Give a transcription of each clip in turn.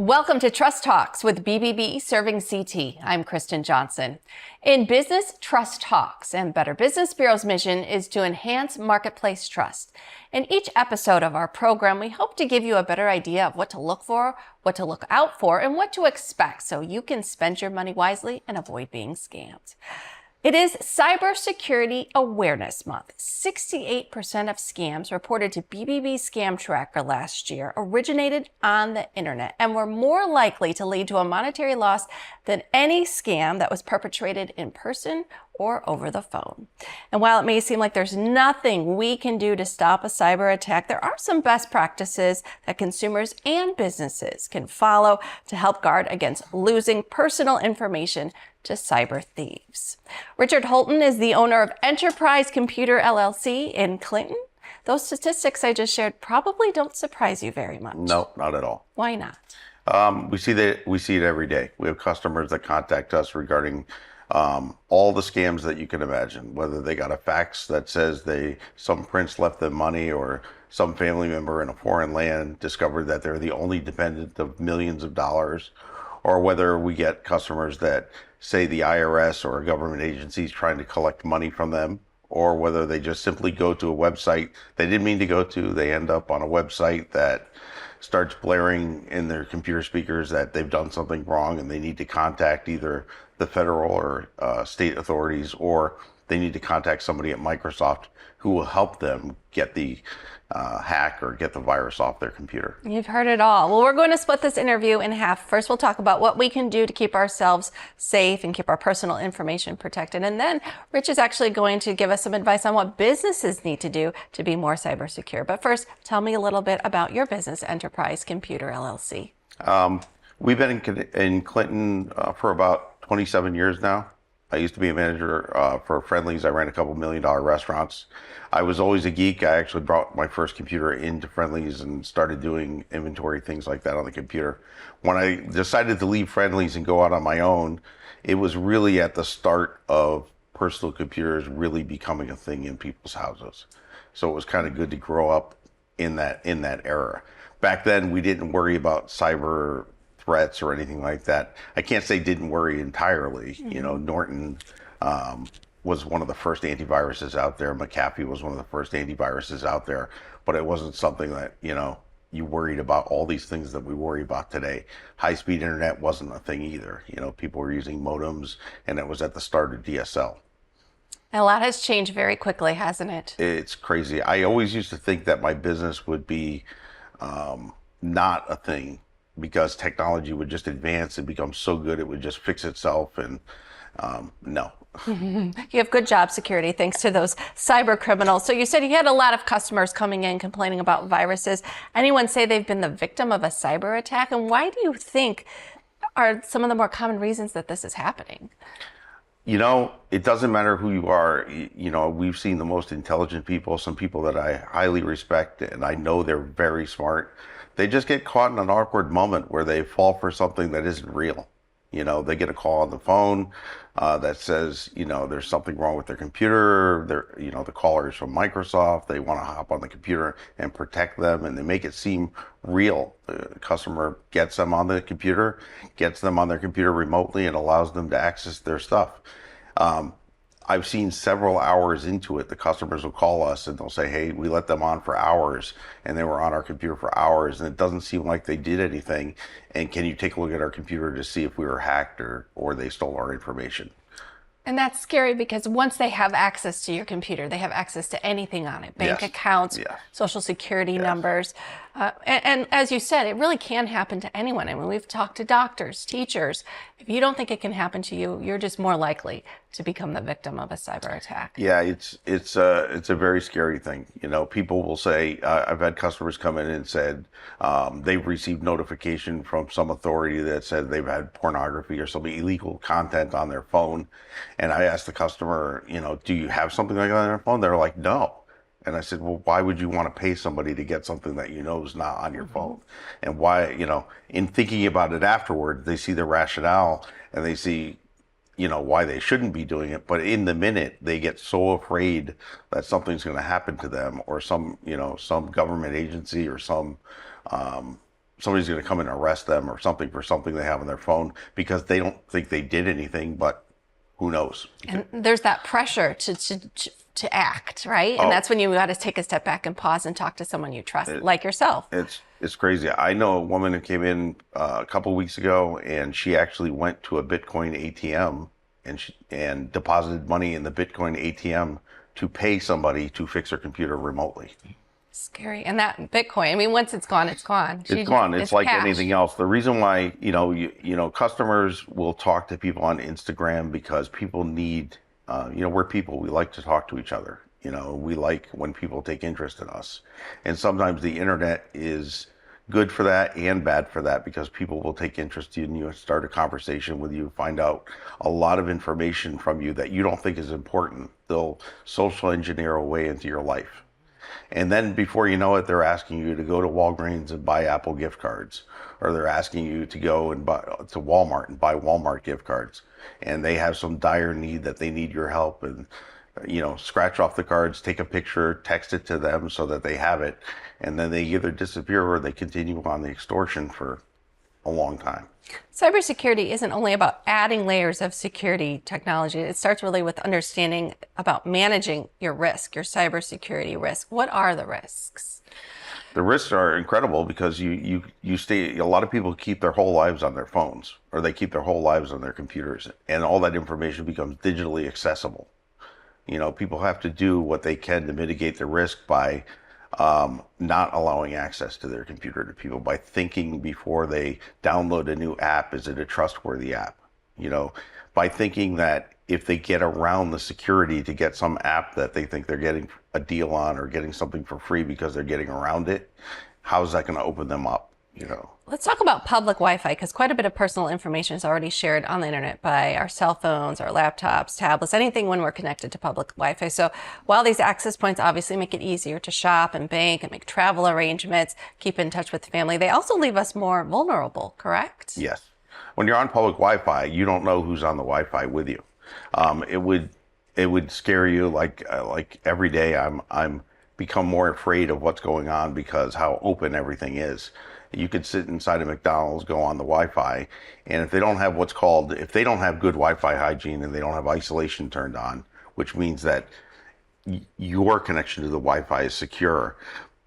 Welcome to Trust Talks with BBB serving CT. I'm Kristen Johnson. In business, trust talks, and Better Business Bureau's mission is to enhance marketplace trust. In each episode of our program, we hope to give you a better idea of what to look for, what to look out for, and what to expect so you can spend your money wisely and avoid being scammed. It is Cybersecurity Awareness Month. 68% of scams reported to BBB Scam Tracker last year originated on the internet and were more likely to lead to a monetary loss than any scam that was perpetrated in person or over the phone. And while it may seem like there's nothing we can do to stop a cyber attack, there are some best practices that consumers and businesses can follow to help guard against losing personal information to cyber thieves. Richard Holton is the owner of Enterprise Computer LLC in Clinton. Those statistics I just shared probably don't surprise you very much. No, not at all. Why not? We see it every day. We have customers that contact us regarding all the scams that you can imagine, whether they got a fax that says some prince left them money, or some family member in a foreign land discovered that they're the only dependent of millions of dollars, or whether we get customers that say the IRS or a government agency is trying to collect money from them, or whether they just simply go to a website they didn't mean to go to. They end up on a website that starts blaring in their computer speakers that they've done something wrong and they need to contact either the federal or state authorities, or they need to contact somebody at Microsoft who will help them get the hack or get the virus off their computer. You've heard it all. Well, we're going to split this interview in half. First, we'll talk about what we can do to keep ourselves safe and keep our personal information protected. And then Rich is actually going to give us some advice on what businesses need to do to be more cyber secure. But first, tell me a little bit about your business, Enterprise Computer LLC. We've been in Clinton for about 27 years now. I used to be a manager for Friendly's. I ran a couple $1 million restaurants. I was always a geek. I actually brought my first computer into Friendly's and started doing inventory, things like that on the computer. When I decided to leave Friendly's and go out on my own, it was really at the start of personal computers really becoming a thing in people's houses. So it was kind of good to grow up in that era. Back then, we didn't worry about cyber threats or anything like that. I can't say didn't worry entirely. Mm-hmm. You know, Norton was one of the first antiviruses out there. McAfee was one of the first antiviruses out there, but it wasn't something that, you worried about all these things that we worry about today. High-speed internet wasn't a thing either. People were using modems, and it was at the start of DSL. A lot has changed very quickly, hasn't it? It's crazy. I always used to think that my business would be not a thing, because technology would just advance and become so good it would just fix itself, and no. You have good job security thanks to those cyber criminals. So you said you had a lot of customers coming in complaining about viruses. Anyone say they've been the victim of a cyber attack? And why do you think are some of the more common reasons that this is happening? It doesn't matter who you are. We've seen the most intelligent people, some people that I highly respect, and I know they're very smart. They just get caught in an awkward moment where they fall for something that isn't real. They get a call on the phone that says, there's something wrong with their computer. The caller is from Microsoft. They want to hop on the computer and protect them, and they make it seem real. The customer gets them on their computer remotely, and allows them to access their stuff. I've seen several hours into it, the customers will call us and they'll say, hey, we let them on for hours and they were on our computer for hours and it doesn't seem like they did anything. And can you take a look at our computer to see if we were hacked or they stole our information? And that's scary because once they have access to your computer, they have access to anything on it, bank accounts, social security numbers. And as you said, it really can happen to anyone. I mean, we've talked to doctors, teachers. If you don't think it can happen to you, you're just more likely to become the victim of a cyber attack. Yeah, it's a very scary thing. People will say, I've had customers come in and said they've received notification from some authority that said they've had pornography or some illegal content on their phone. And I asked the customer, do you have something like that on your phone? They're like, no. And I said, well, why would you want to pay somebody to get something that is not on your phone? And why, in thinking about it afterward, they see the rationale and they see, why they shouldn't be doing it. But in the minute, they get so afraid that something's going to happen to them, or some government agency or some somebody's going to come and arrest them or something for something they have on their phone because they don't think they did anything, but who knows? And there's that pressure to act, right? And that's when you got to take a step back and pause and talk to someone you trust, like yourself. It's crazy. I know a woman who came in a couple of weeks ago, and she actually went to a Bitcoin ATM and deposited money in the Bitcoin ATM to pay somebody to fix her computer remotely. Scary. And that Bitcoin, I mean, once it's gone, it's gone. It's gone. It's like cash. anything else. The reason why, customers will talk to people on Instagram because people need, we're people. We like to talk to each other. We like when people take interest in us. And sometimes the internet is good for that and bad for that because people will take interest in you and start a conversation with you, find out a lot of information from you that you don't think is important. They'll social engineer a way into your life. And then before you know it, they're asking you to go to Walgreens and buy Apple gift cards, or they're asking you to go and buy to Walmart and buy Walmart gift cards. And they have some dire need that they need your help, and scratch off the cards, take a picture, text it to them so that they have it, and then they either disappear or they continue on the extortion for a long time. Cybersecurity isn't only about adding layers of security technology. It starts really with understanding about managing your risk, your cybersecurity risk. What are the risks? The risks are incredible because you stay. A lot of people keep their whole lives on their phones, or they keep their whole lives on their computers, and all that information becomes digitally accessible. People have to do what they can to mitigate the risk by not allowing access to their computer to people, by thinking before they download a new app, is it a trustworthy app? By thinking that if they get around the security to get some app that they think they're getting a deal on or getting something for free because they're getting around it, how's that going to open them up? Let's talk about public Wi-Fi, because quite a bit of personal information is already shared on the internet by our cell phones, our laptops, tablets, anything when we're connected to public Wi-Fi. So while these access points obviously make it easier to shop and bank and make travel arrangements, keep in touch with family, they also leave us more vulnerable, correct? Yes. When you're on public Wi-Fi, you don't know who's on the Wi-Fi with you. It would scare you like every day. I'm become more afraid of what's going on because how open everything is. You could sit inside a McDonald's, go on the Wi-Fi, and if they don't have good Wi-Fi hygiene and they don't have isolation turned on, which means that your connection to the Wi-Fi is secure,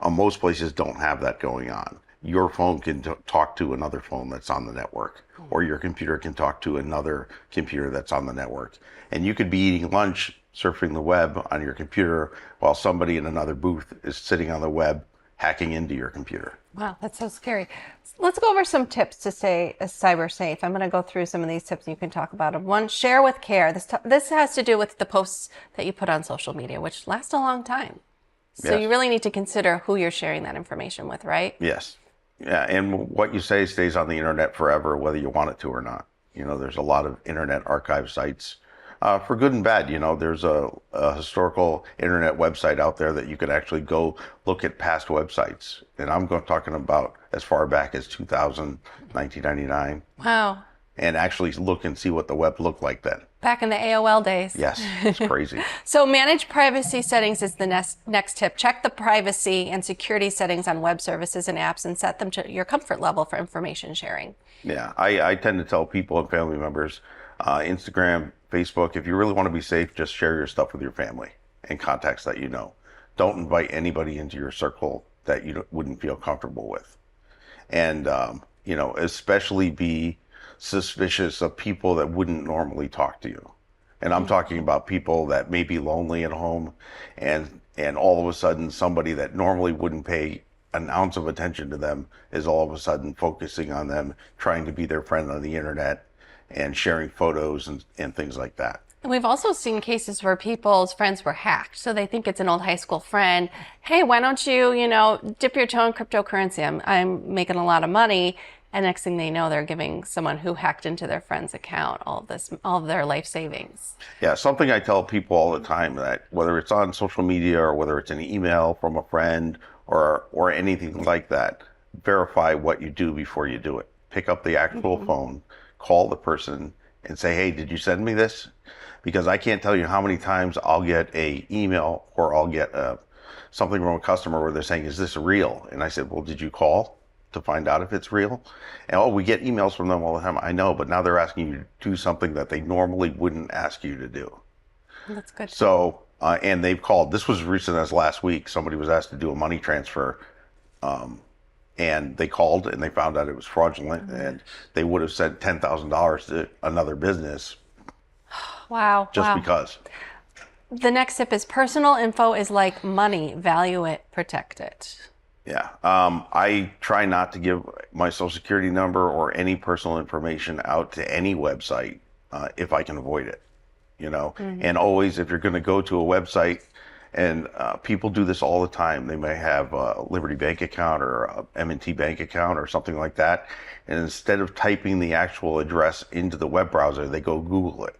most places don't have that going on. Your phone can talk to another phone that's on the network, or your computer can talk to another computer that's on the network. And you could be eating lunch, surfing the web on your computer, while somebody in another booth is sitting on the web, hacking into your computer. Wow, that's so scary. Let's go over some tips to stay cyber safe. I'm going to go through some of these tips and you can talk about them. One, share with care. This has to do with the posts that you put on social media, which last a long time. So Yes. you really need to consider who you're sharing that information with, right? Yes. Yeah, and what you say stays on the internet forever, whether you want it to or not. There's a lot of internet archive sites for good and bad. There's a historical internet website out there that you can actually go look at past websites. And I'm talking about as far back as 2000, 1999. Wow. And actually look and see what the web looked like then. Back in the AOL days. Yes, it's crazy. So manage privacy settings is the next tip. Check the privacy and security settings on web services and apps and set them to your comfort level for information sharing. Yeah, I tend to tell people and family members, Instagram, Facebook, if you really want to be safe, just share your stuff with your family and contacts that you know. Don't invite anybody into your circle that you wouldn't feel comfortable with. And, especially be suspicious of people that wouldn't normally talk to you. And I'm talking about people that may be lonely at home and all of a sudden somebody that normally wouldn't pay an ounce of attention to them is all of a sudden focusing on them, trying to be their friend on the internet and sharing photos and things like that. And we've also seen cases where people's friends were hacked. So they think it's an old high school friend. Hey, why don't you, dip your toe in cryptocurrency? I'm making a lot of money. And next thing they know, they're giving someone who hacked into their friend's account all of their life savings. Yeah, something I tell people all the time, that whether it's on social media or whether it's an email from a friend or anything like that, verify what you do before you do it. Pick up the actual phone, call the person and say, hey, did you send me this? Because I can't tell you how many times I'll get a email or I'll get something from a customer where they're saying, is this real? And I said, well, did you call? to find out if it's real. And oh, we get emails from them all the time. I know, but now they're asking you to do something that they normally wouldn't ask you to do. That's good. So, and they've called. This was as recent as last week. Somebody was asked to do a money transfer, and they called and they found out it was fraudulent, and they would have sent $10,000 to another business. Wow. Just because. The next tip is personal info is like money. Value it, protect it. Yeah. I try not to give my social security number or any personal information out to any website if I can avoid it, and always, if you're going to go to a website, and people do this all the time, they may have a Liberty Bank account or a M&T Bank account or something like that. And instead of typing the actual address into the web browser, they go Google it.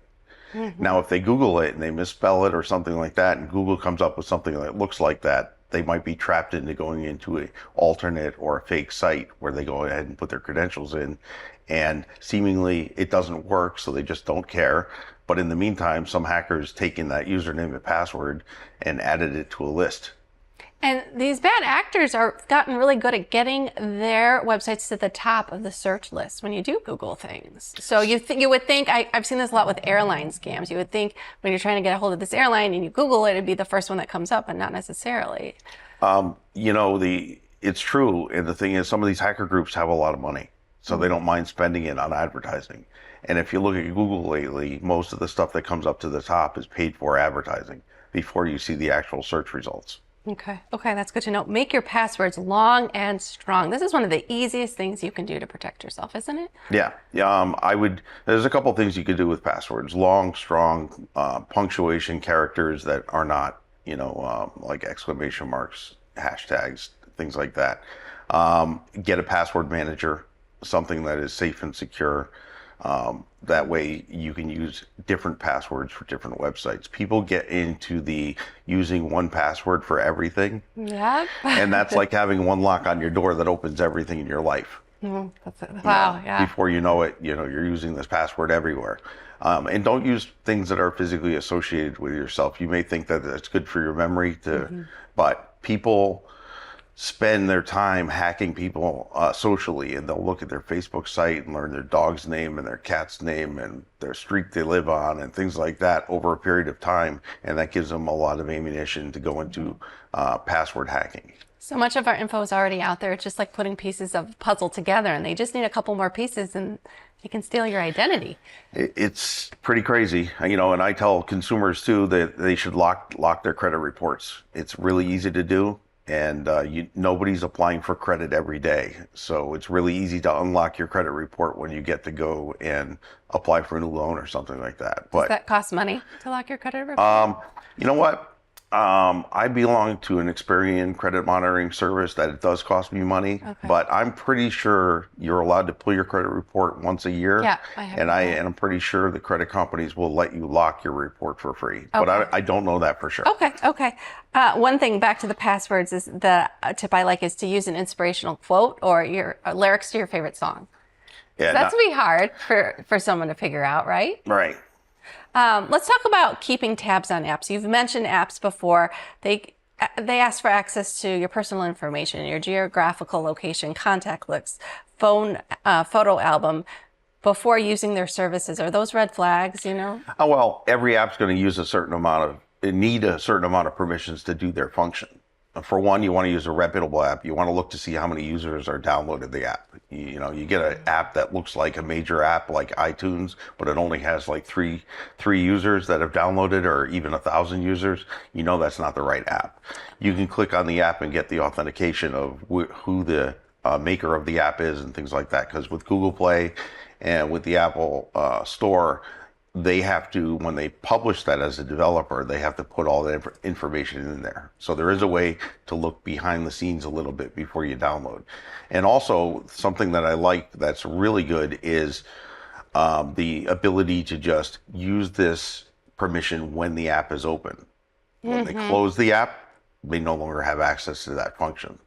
Now, if they Google it and they misspell it or something like that, and Google comes up with something that looks like that, they might be trapped into going into an alternate or a fake site where they go ahead and put their credentials in, and seemingly it doesn't work, so they just don't care. But in the meantime, some hackers taken that username and password and added it to a list. And these bad actors are gotten really good at getting their websites to the top of the search list when you do Google things. So you would think, I've seen this a lot with airline scams. You would think when you're trying to get a hold of this airline and you Google it, it'd be the first one that comes up, but not necessarily. It's true. And the thing is, some of these hacker groups have a lot of money, so they don't mind spending it on advertising. And if you look at Google lately, most of the stuff that comes up to the top is paid for advertising before you see the actual search results. Okay, that's good to know. Make your passwords long and strong. This is one of the easiest things you can do to protect yourself, isn't it? Yeah. There's a couple things you could do with passwords. Long, strong, punctuation characters that are not, like exclamation marks, hashtags, things like that. Get a password manager, something that is safe and secure. That way you can use different passwords for different websites. People get into the using one password for everything. Yeah. And that's like having one lock on your door that opens everything in your life. Wow, yeah. Before you know it, you're using this password everywhere. And don't use things that are physically associated with yourself. You may think that it's good for your memory but people spend their time hacking people socially, and they'll look at their Facebook site and learn their dog's name and their cat's name and their street they live on and things like that over a period of time, and that gives them a lot of ammunition to go into password hacking. So much of our info is already out there. It's just like putting pieces of a puzzle together, and they just need a couple more pieces and they can steal your identity. It's pretty crazy, and I tell consumers too that they should lock their credit reports. It's really easy to do. And nobody's applying for credit every day. So it's really easy to unlock your credit report when you get to go and apply for a new loan or something like that. But does that cost money to lock your credit report? You know what? I belong to an Experian credit monitoring service that it does cost me money, but I'm pretty sure you're allowed to pull your credit report once a year. Yeah, I have. And I'm pretty sure the credit companies will let you lock your report for free. But I don't know that for sure. Okay. One thing back to the passwords is the tip I like is to use an inspirational quote or your lyrics to your favorite song. Yeah, that's gonna be hard for someone to figure out, right? Right. Let's talk about keeping tabs on apps. You've mentioned apps before. They ask for access to your personal information, your geographical location, contact lists, phone, photo album before using their services. Are those red flags, Oh, well, every app's going to use a certain amount of permissions to do their function. For one, you want to use a reputable app. You want to look to see how many users are downloaded the app. You get an app that looks like a major app like iTunes, but it only has like three users that have downloaded, or even 1,000 users. That's not the right app. You can click on the app and get the authentication of who the maker of the app is and things like that. Because with Google Play and with the Apple Store, they have to, when they publish that as a developer, they have to put all that information in there. So there is a way to look behind the scenes a little bit before you download. And also, something that I like that's really good is the ability to just use this permission when the app is open. When they close the app, they no longer have access to that function.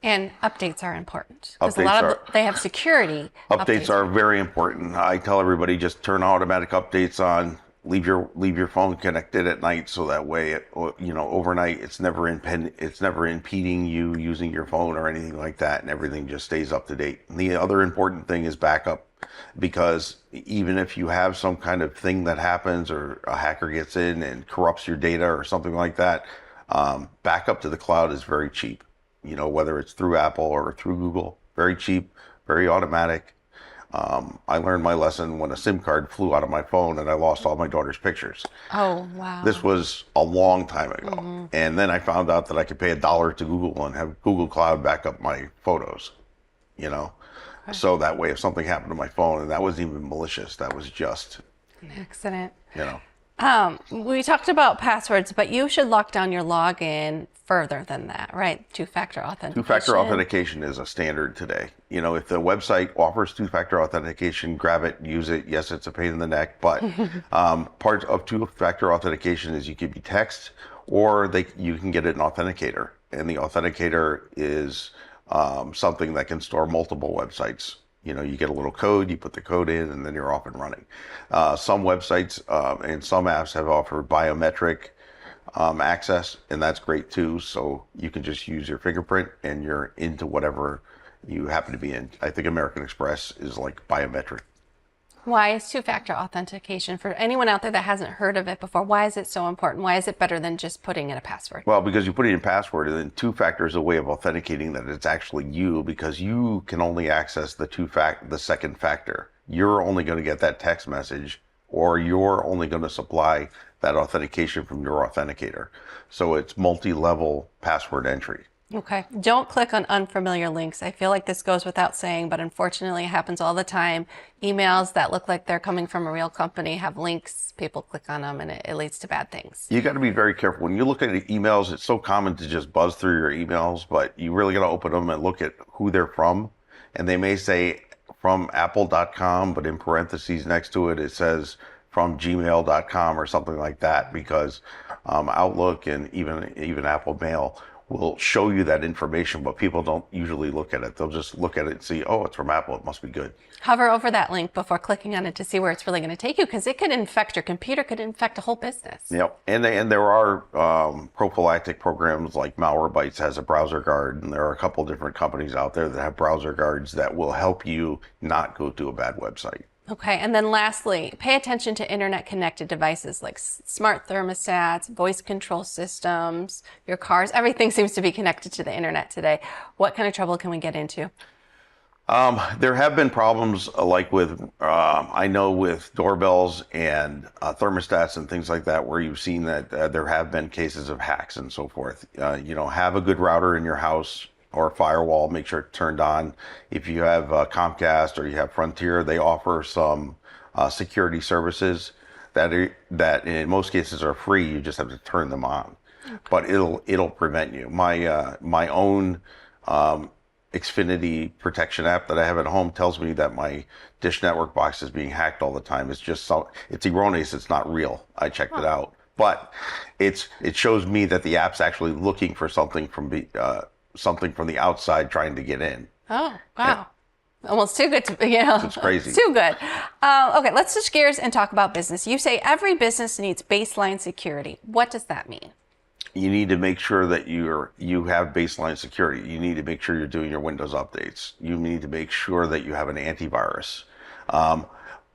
And updates are important because they have security. Updates are very important. I tell everybody just turn automatic updates on. leave your phone connected at night, so that way overnight it's never impeding you using your phone or anything like that, and everything just stays up to date. And the other important thing is backup, because even if you have some kind of thing that happens or a hacker gets in and corrupts your data or something like that, backup to the cloud is very cheap. Whether it's through Apple or through Google, very cheap, very automatic. I learned my lesson when a SIM card flew out of my phone and I lost all my daughter's pictures. Oh, wow. This was a long time ago. And then I found out that I could pay $1 to Google and have Google Cloud back up my photos, So that way, if something happened to my phone, and that wasn't even malicious, that was just an accident. We talked about passwords, but you should lock down your login further than that, right? Two-factor authentication. Two-factor authentication is a standard today. If the website offers two-factor authentication, grab it, use it. Yes, it's a pain in the neck, but part of two-factor authentication is you can be text, or you can get an authenticator. And the authenticator is something that can store multiple websites. You get a little code, you put the code in, and then you're off and running. Some websites and some apps have offered biometric access, and that's great too. So you can just use your fingerprint and you're into whatever you happen to be in. I think American Express is like biometric. Why is two-factor authentication, for anyone out there that hasn't heard of it before, why is it so important? Why is it better than just putting in a password? Well, because you put in a password, and then two-factor is a way of authenticating that it's actually you, because you can only access the second factor. You're only going to get that text message, or you're only going to supply that authentication from your authenticator. So it's multi-level password entry. Okay. Don't click on unfamiliar links. I feel like this goes without saying, but unfortunately it happens all the time. Emails that look like they're coming from a real company have links. People click on them and it leads to bad things. You got to be very careful. When you look at emails, it's so common to just buzz through your emails, but you really got to open them and look at who they're from. And they may say from apple.com, but in parentheses next to it, it says from gmail.com or something like that, because Outlook and even Apple Mail will show you that information, but people don't usually look at it. They'll just look at it and see, oh, it's from Apple, it must be good. Hover over that link before clicking on it to see where it's really going to take you, because it could infect your computer, could infect a whole business. Yep, and there are prophylactic programs like Malwarebytes has a browser guard, and there are a couple different companies out there that have browser guards that will help you not go to a bad website. Okay, and then lastly, pay attention to internet-connected devices like smart thermostats, voice control systems, your cars. Everything seems to be connected to the internet today. What kind of trouble can we get into? There have been problems like I know with doorbells and thermostats and things like that, where you've seen that there have been cases of hacks and so forth. Have a good router in your house or firewall, make sure it's turned on. If you have Comcast or you have Frontier, they offer some security services that in most cases are free. You just have to turn them on. Okay. But it'll prevent you. My own Xfinity protection app that I have at home tells me that my Dish Network box is being hacked all the time. It's erroneous. It's not real. I checked it out, but it shows me that the app's actually looking for something from the outside trying to get in. Oh, wow. Yeah. Almost too good to be, It's crazy. Too good. Okay, let's switch gears and talk about business. You say every business needs baseline security. What does that mean? You need to make sure that you have baseline security. You need to make sure you're doing your Windows updates. You need to make sure that you have an antivirus.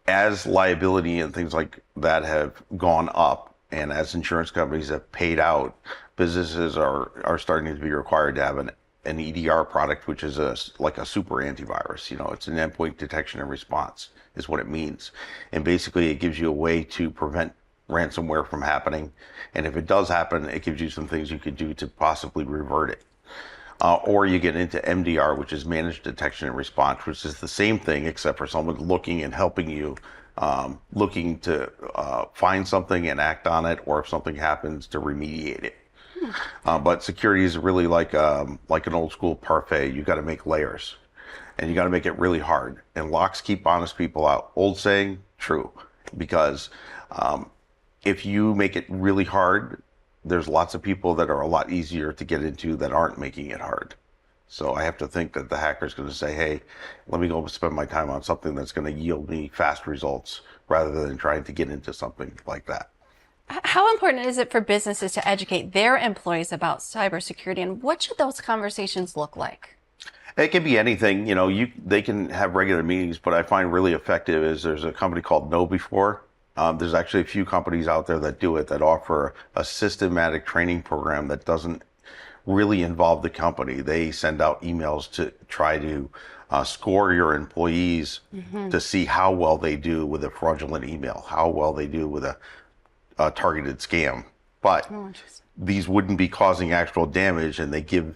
As liability and things like that have gone up, and as insurance companies have paid out, businesses are starting to be required to have an EDR product, which is like a super antivirus. It's an endpoint detection and response is what it means. And basically it gives you a way to prevent ransomware from happening. And if it does happen, it gives you some things you could do to possibly revert it. Or you get into MDR, which is managed detection and response, which is the same thing, except for someone looking and helping you, looking to find something and act on it, or if something happens, to remediate it. But security is really like an old school parfait. You got to make layers, and you got to make it really hard. And locks keep honest people out. Old saying, true, because if you make it really hard, there's lots of people that are a lot easier to get into that aren't making it hard. So I have to think that the hacker is going to say, hey, let me go spend my time on something that's going to yield me fast results rather than trying to get into something like that. How important is it for businesses to educate their employees about cybersecurity, and what should those conversations look like? It can be anything, they can have regular meetings, but I find really effective is there's a company called Know Before. There's actually a few companies out there that do it, that offer a systematic training program that doesn't really involve the company. They send out emails to try to score your employees to see how well they do with a fraudulent email, how well they do with a targeted scam. But these wouldn't be causing actual damage, and they give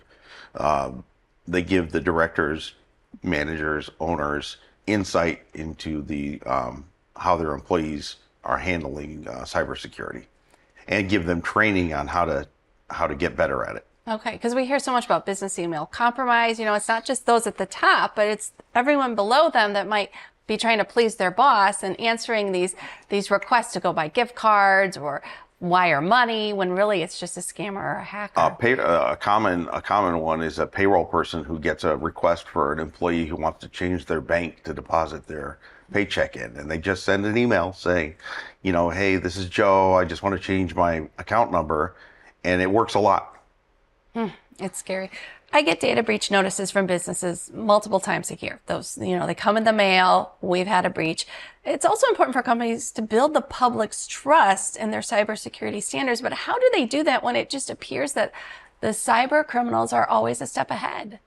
the directors, managers, owners insight into the how their employees are handling cybersecurity, and give them training on how to get better at it. Okay, because we hear so much about business email compromise. It's not just those at the top, but it's everyone below them that might be trying to please their boss and answering these requests to go buy gift cards or wire money when really it's just a scammer or a hacker. A common one is a payroll person who gets a request for an employee who wants to change their bank to deposit their paycheck in, and they just send an email saying, hey, this is Joe. I just want to change my account number, and it works a lot. It's scary. I get data breach notices from businesses multiple times a year. Those, they come in the mail. We've had a breach. It's also important for companies to build the public's trust in their cybersecurity standards. But how do they do that when it just appears that the cyber criminals are always a step ahead?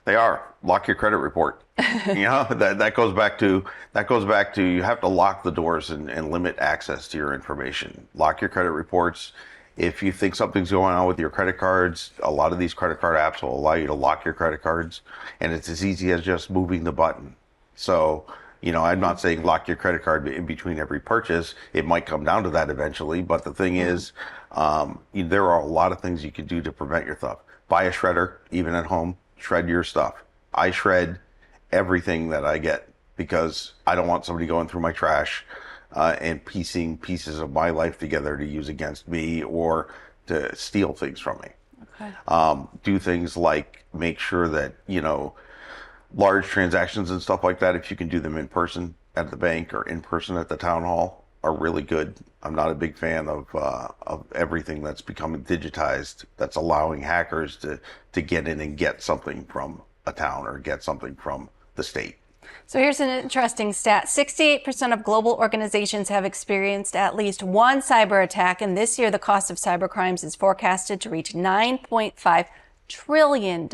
They are. Lock your credit report. That goes back to you have to lock the doors and limit access to your information. Lock your credit reports. If you think something's going on with your credit cards, a lot of these credit card apps will allow you to lock your credit cards, and it's as easy as just moving the button. So, I'm not saying lock your credit card in between every purchase. It might come down to that eventually, but the thing is, there are a lot of things you can do to prevent your theft. Buy a shredder, even at home, shred your stuff. I shred everything that I get because I don't want somebody going through my trash and piecing pieces of my life together to use against me or to steal things from me. Okay. Do things like make sure that, large transactions and stuff like that, if you can do them in person at the bank or in person at the town hall, are really good. I'm not a big fan of everything that's becoming digitized, that's allowing hackers to get in and get something from a town or get something from the state. So here's an interesting stat. 68% of global organizations have experienced at least one cyber attack, and this year the cost of cyber crimes is forecasted to reach $9.5 trillion,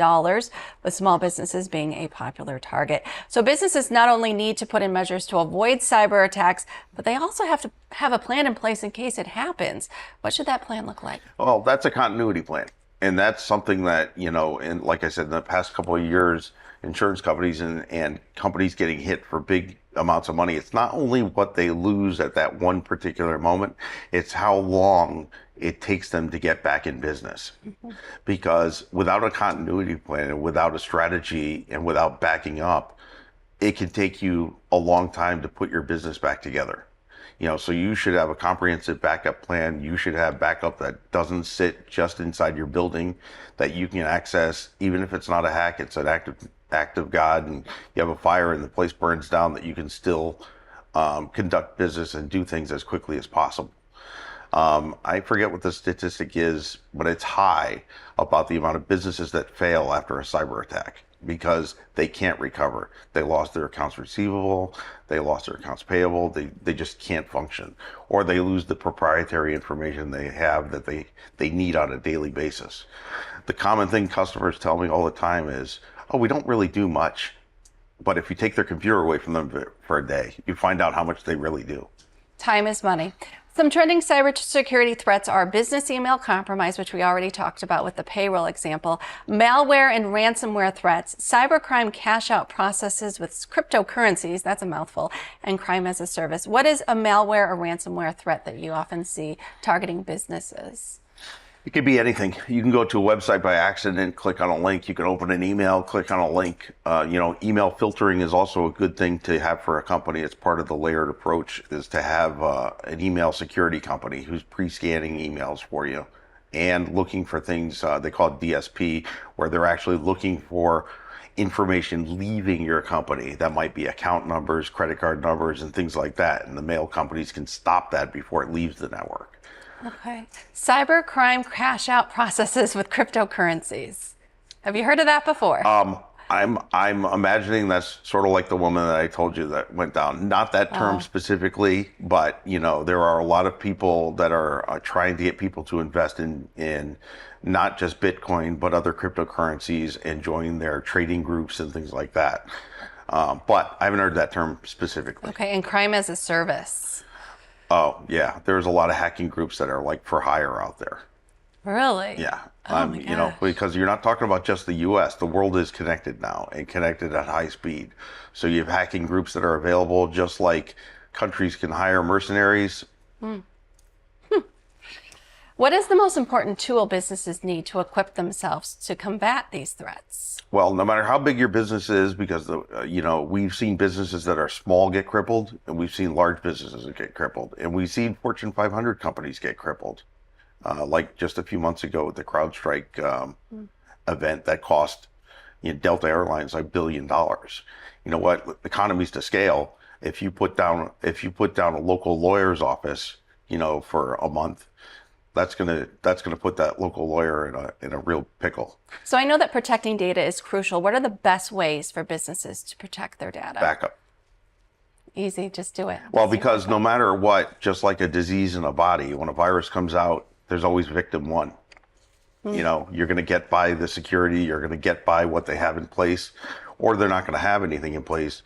with small businesses being a popular target. So businesses not only need to put in measures to avoid cyber attacks, but they also have to have a plan in place in case it happens. What should that plan look like? Well, that's a continuity plan. And that's something that, and like I said, in the past couple of years, insurance companies and companies getting hit for big amounts of money, it's not only what they lose at that one particular moment, it's how long it takes them to get back in business. Because without a continuity plan and without a strategy and without backing up, it can take you a long time to put your business back together. So you should have a comprehensive backup plan. You should have backup that doesn't sit just inside your building, that you can access, even if it's not a hack, it's an act of God, and you have a fire and the place burns down, that you can still conduct business and do things as quickly as possible. I forget what the statistic is, but it's high about the amount of businesses that fail after a cyber attack because they can't recover. They lost their accounts receivable, they lost their accounts payable, they just can't function. Or they lose the proprietary information they have that they need on a daily basis. The common thing customers tell me all the time is, oh, we don't really do much. But if you take their computer away from them for a day, you find out how much they really do. Time is money. Some trending cybersecurity threats are business email compromise, which we already talked about with the payroll example, malware and ransomware threats, cybercrime cash out processes with cryptocurrencies, that's a mouthful, and crime as a service. What is a malware or ransomware threat that you often see targeting businesses? It could be anything. You can go to a website by accident, click on a link. You can open an email, click on a link. Email filtering is also a good thing to have for a company. It's part of the layered approach, is to have an email security company who's pre-scanning emails for you and looking for things, they call it DSP, where they're actually looking for information leaving your company. That might be account numbers, credit card numbers, and things like that. And the mail companies can stop that before it leaves the network. Okay. Cybercrime crash out processes with cryptocurrencies. Have you heard of that before? I'm imagining that's sort of like the woman that I told you that went down. Not that term specifically, but there are a lot of people that are trying to get people to invest in not just Bitcoin, but other cryptocurrencies and join their trading groups and things like that. But I haven't heard that term specifically. Okay, and crime as a service. Oh, yeah. There's a lot of hacking groups that are like for hire out there. Really? Yeah. Oh my gosh. Because you're not talking about just the U.S. The world is connected now and connected at high speed. So you have hacking groups that are available, just like countries can hire mercenaries. What is the most important tool businesses need to equip themselves to combat these threats? Well, no matter how big your business is, because we've seen businesses that are small get crippled, and we've seen large businesses that get crippled, and we've seen Fortune 500 companies get crippled. Like just a few months ago with the CrowdStrike event that cost Delta Airlines $1 billion. You know what? Economies to scale. If you put down a local lawyer's office, for a month, that's gonna put that local lawyer in a real pickle. So I know that protecting data is crucial. What are the best ways for businesses to protect their data? Backup. Easy, just do it. Well, because no matter what, just like a disease in a body, when a virus comes out, there's always victim one. You're going to get by the security, you're going to get by what they have in place, or they're not going to have anything in place.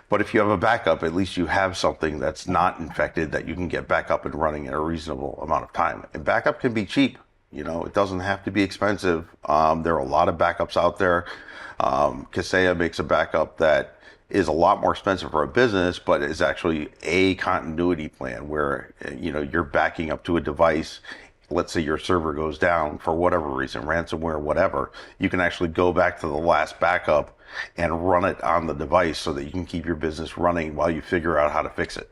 But if you have a backup, at least you have something that's not infected that you can get back up and running in a reasonable amount of time. And backup can be cheap. It doesn't have to be expensive. There are a lot of backups out there. Kaseya makes a backup that is a lot more expensive for a business, but is actually a continuity plan where, you're backing up to a device. Let's say your server goes down for whatever reason, ransomware, whatever, you can actually go back to the last backup and run it on the device so that you can keep your business running while you figure out how to fix it.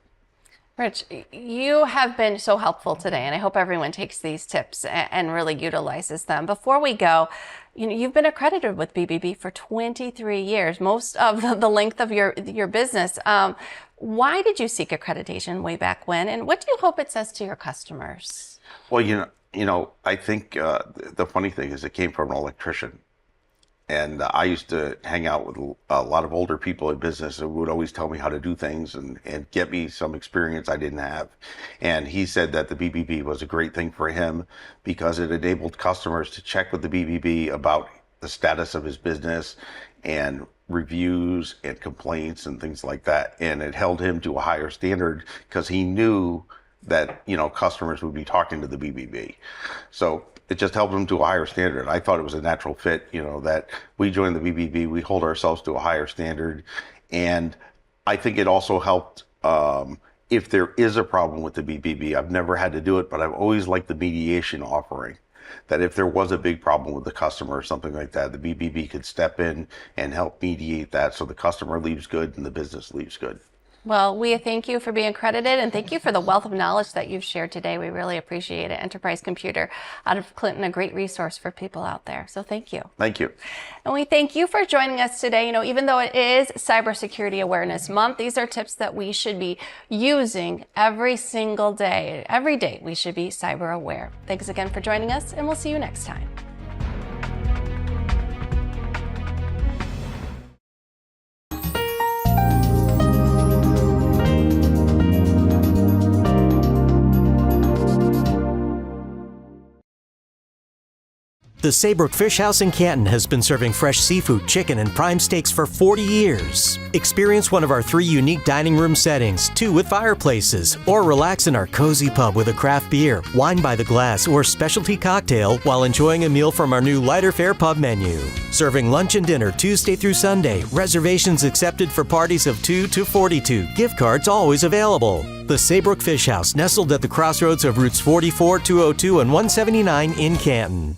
Rich, you have been so helpful today, and I hope everyone takes these tips and really utilizes them. Before we go, you've been accredited with BBB for 23 years, most of the length of your business. Why did you seek accreditation way back when, and what do you hope it says to your customers? Well, I think the funny thing is it came from an electrician. And I used to hang out with a lot of older people in business who would always tell me how to do things and get me some experience I didn't have. And he said that the BBB was a great thing for him because it enabled customers to check with the BBB about the status of his business and reviews and complaints and things like that. And it held him to a higher standard because he knew that, customers would be talking to the BBB. So it just helped them to a higher standard. I thought it was a natural fit, that we joined the BBB, we hold ourselves to a higher standard. And I think it also helped if there is a problem with the BBB. I've never had to do it, but I've always liked the mediation offering. That if there was a big problem with the customer or something like that, the BBB could step in and help mediate that so the customer leaves good and the business leaves good. Well, we thank you for being accredited, and thank you for the wealth of knowledge that you've shared today. We really appreciate it. Enterprise Computer out of Clinton, a great resource for people out there. So thank you. Thank you. And we thank you for joining us today. Even though it is Cybersecurity Awareness Month, these are tips that we should be using every single day. Every day we should be cyber aware. Thanks again for joining us, and we'll see you next time. The Saybrook Fish House in Canton has been serving fresh seafood, chicken, and prime steaks for 40 years. Experience one of our 3 unique dining room settings, 2 with fireplaces, or relax in our cozy pub with a craft beer, wine by the glass, or specialty cocktail while enjoying a meal from our new lighter fare pub menu. Serving lunch and dinner Tuesday through Sunday. Reservations accepted for parties of 2 to 42. Gift cards always available. The Saybrook Fish House, nestled at the crossroads of routes 44, 202, and 179 in Canton.